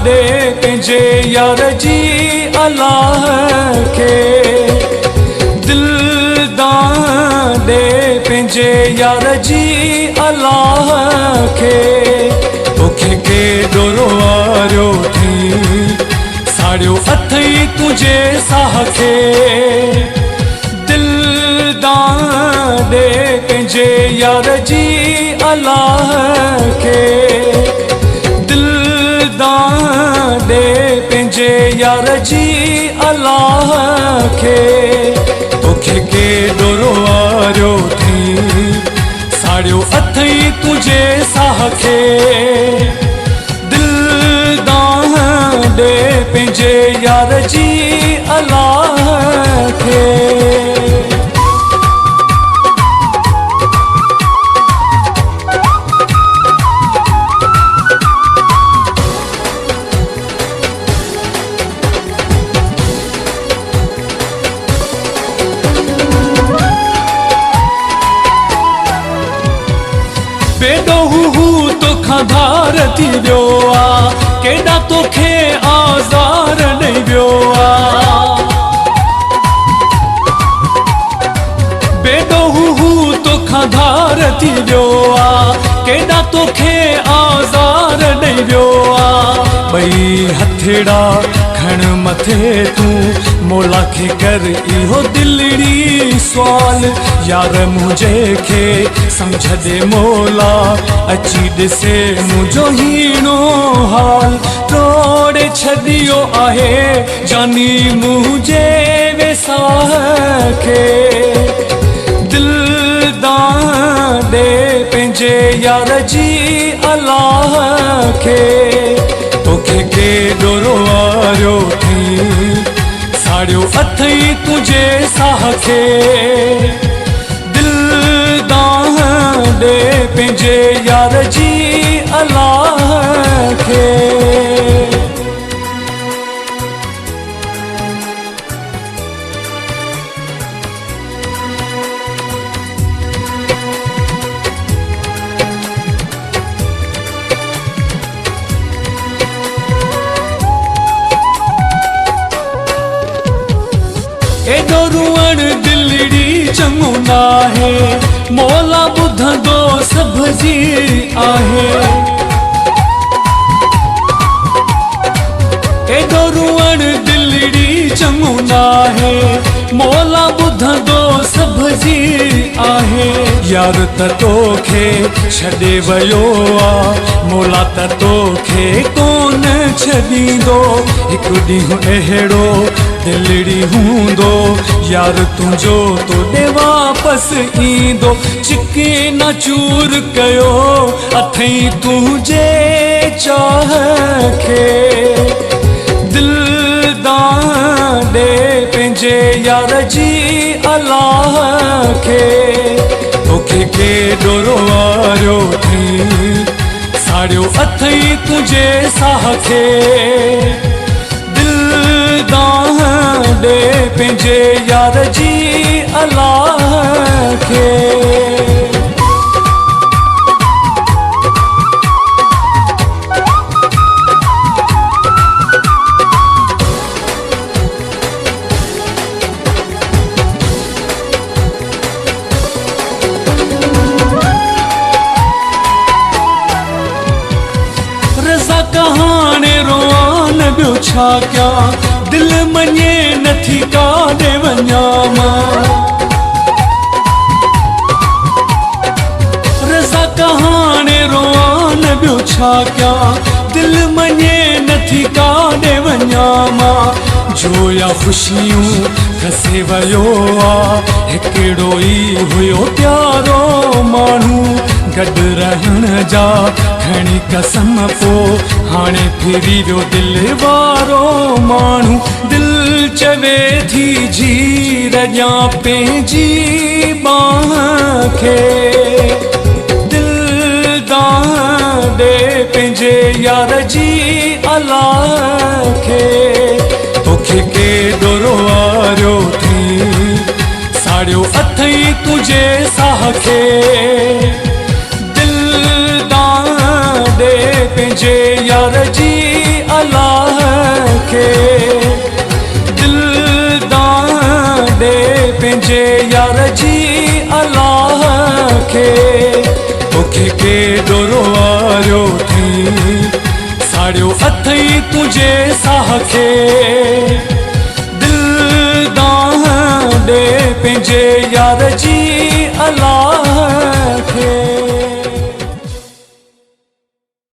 दे पंहिंजे यार जी अलाह खे दिल दान दे पंहिंजे यार जी अलाह खे तोखे केॾो रोआरियो थी साड़ियो अथई तुंहिंजे साह खे दिल दान दे पंहिंजे यार जी अलाह खे दिल दान दे पंहिंजे यार जी अलाह खे तोखे केॾो रोआरियो थी साड़ियो अथई तुंहिंजे साह खे दिल दान दे पंहिंजे यार जी अलाह खे बेडो हू तोखां धार थी वियो आहे केॾा तोखे आज़ार ॾेई वियो आहे बेडो हू तोखां धार थी वियो आहे केॾा तोखे आज़ार ॾेई वियो आहे ॿई हथेड़ा खण मथे तूं मौला खे कर इहो दिलड़ी सुवाल यार मुंहिंजे खे सम्झ दे मौला अची ॾिसे मुंहिंजो हीणो हाल तोड़े छॾियो आहे जानी मुंहिंजे वेसाह खे दिल दान दे पंहिंजे यार जी अलाह खे तोखे केॾो रोआरियो थी साड़ियो अथई तुंहिंजे साह खे दिल दान दे पंहिंजे यार जी अलाह खे एॾो रुअण दिलड़ी चङो नाहे मौला ॿुधंदो सभ जी आहे एॾो रुअण दिलड़ी चङो नाहे मौला ॿुधंदो सभ जी आहे यार त तोखे छॾे वियो आहे मौला त तोखे कोन छॾींदो हिकु ॾींहुं अहिड़ो दिलड़ी हूंदो यार तुंहिंजो तोॾे वापसि ईंदो चिके न चूर कयो अथई तुंहिंजे चाह खे दिल दान दे पंहिंजे यार जी अलाह खे तोखे केॾो रोआरियो थी साड़ियो अथई तुंहिंजे साह खे दान दे पंहिंजे यार जी अलाह खे रज़ा कहाणे रोआन ॿियो छा कयां दिल मञे नथी काॾे वञा मां रज़ा कहाणे रोआन ॿियो छा कयां दिल मञे नथी काॾे वञा मां जोया ख़ुशियूं खसे वियो आहे हिकिड़ो ई हुयो प्यारो माण्हू गॾु रहण जा खणी कसम पोइ हाणे फिरी वियो दिल वारो माण्हू दिल चवे थी जी रॼां पंहिंजी बाह खे दिल दान दे पंहिंजे यार जी अलाह खे तोखे केॾो रोआरियो थी साड़ियो अथई तुंहिंजे साह खे दिल दान दे पंहिंजे यार जी अलाह खे दिल ॾे पंहिंजे यार जी अलाह खे मूंखे केॾो रोआरियो थी साड़ियो अथई तुंहिंजे साह खे